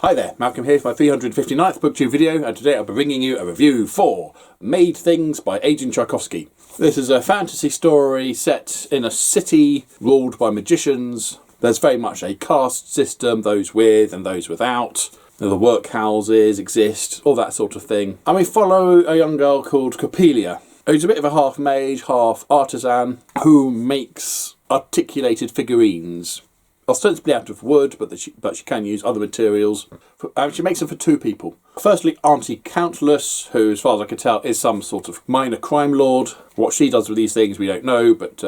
Hi there, Malcolm here for my 359th Booktube video, and today I'll be bringing you a review for Made Things by Adrian Tchaikovsky. This is a fantasy story set in a city ruled by magicians. There's very much a caste system, those with and those without. The workhouses exist, all that sort of thing. And we follow a young girl called Coppelia, who's a bit of a half mage, half artisan, who makes articulated figurines. Ostensibly out of wood, but she can use other materials. She makes them for two people. Firstly, Auntie Countless, who, as far as I can tell, is some sort of minor crime lord. What she does with these things, we don't know, but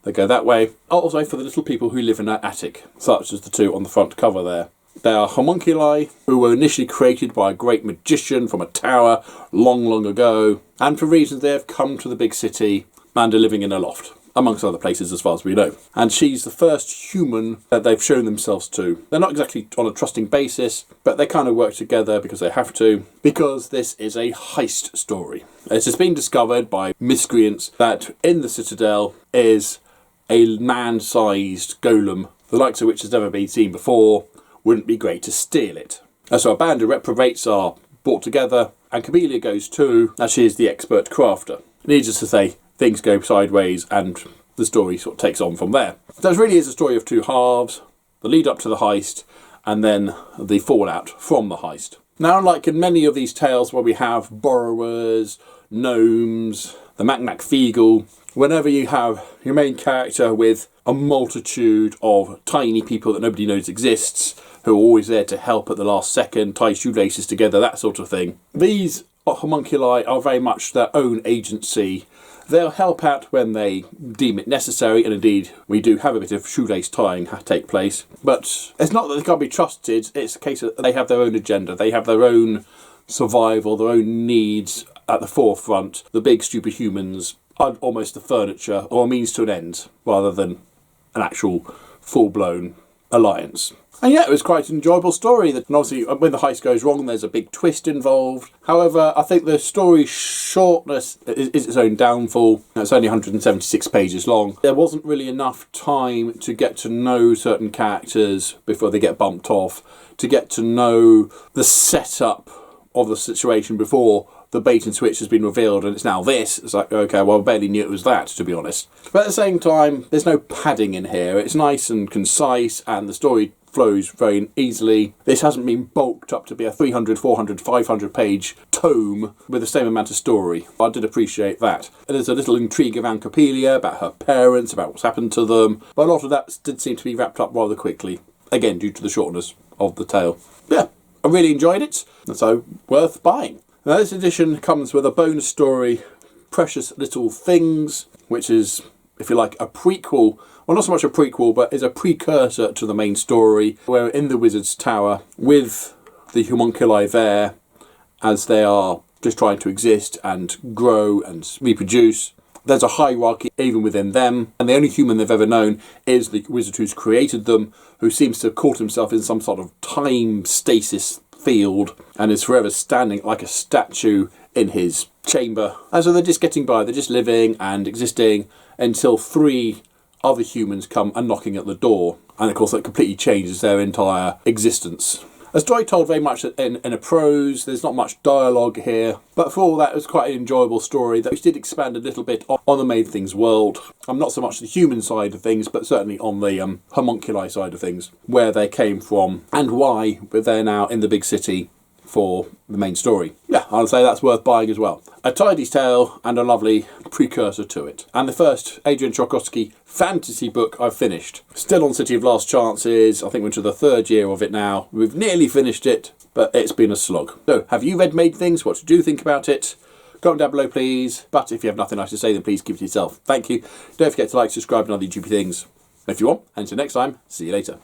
they go that way. Also for the little people who live in her attic, such as the two on the front cover there. They are homunculi, who were initially created by a great magician from a tower long, long ago. And for reasons they have come to the big city and are living in a loft, amongst other places as far as we know. And she's the first human that they've shown themselves to. They're not exactly on a trusting basis, but they kind of work together because they have to, because this is a heist story. It has been discovered by miscreants that in the Citadel is a man-sized golem, the likes of which has never been seen before. Wouldn't be great to steal it. So a band of reprobates are brought together, and Coppelia goes too, as she is the expert crafter. Needless to say, things go sideways and the story sort of takes on from there. So it really is a story of two halves, the lead up to the heist and then the fallout from the heist. Now, unlike in many of these tales where we have borrowers, gnomes, the Mac-Mac-Feegle, whenever you have your main character with a multitude of tiny people that nobody knows exists, who are always there to help at the last second, tie shoelaces together, that sort of thing. These homunculi are very much their own agency. They'll help out when they deem it necessary, and indeed we do have a bit of shoelace tying take place. But it's not that they can't be trusted, it's a case that they have their own agenda, they have their own survival, their own needs at the forefront. The big stupid humans are almost the furniture or a means to an end, rather than an actual full-blown alliance. And yeah, it was quite an enjoyable story. And obviously, when the heist goes wrong, there's a big twist involved. However, I think the story's shortness is its own downfall. It's only 176 pages long. There wasn't really enough time to get to know certain characters before they get bumped off, to get to know the setup of the situation before the bait and switch has been revealed and it's now this. It's like, okay, well, I barely knew it was that, to be honest. But at the same time, there's no padding in here. It's nice and concise and the story flows very easily. This hasn't been bulked up to be a 300, 400, 500 page tome with the same amount of story. I did appreciate that. There's a little intrigue around Coppelia, about her parents, about what's happened to them, but a lot of that did seem to be wrapped up rather quickly, again due to the shortness of the tale. Yeah, I really enjoyed it, and so worth buying. Now, this edition comes with a bonus story, Precious Little Things, which is, if you like, a prequel. Well, not so much a prequel, but is a precursor to the main story. We're in the Wizard's Tower with the homunculi there as they are just trying to exist and grow and reproduce. There's a hierarchy even within them, and the only human they've ever known is the wizard who's created them, who seems to have caught himself in some sort of time stasis field and is forever standing like a statue in his chamber. And so they're just getting by, they're just living and existing until three other humans come and knocking at the door. And of course that completely changes their entire existence. A story told very much in a prose, there's not much dialogue here, but for all that it was quite an enjoyable story that did expand a little bit on the Made Things world. Not so much the human side of things, but certainly on the homunculi side of things, where they came from and why they're now in the big city for the main story. Yeah, I'll say that's worth buying as well. A tidy tale and a lovely precursor to it. And the first Adrian Tchaikovsky fantasy book I've finished. Still on City of Last Chances. I think we're into the third year of it now. We've nearly finished it, but it's been a slog. So, have you read Made Things? What did you think about it? Comment down below, please. But if you have nothing nice to say, then please keep it to yourself. Thank you. Don't forget to like, subscribe, and other YouTube things if you want. And until next time, see you later.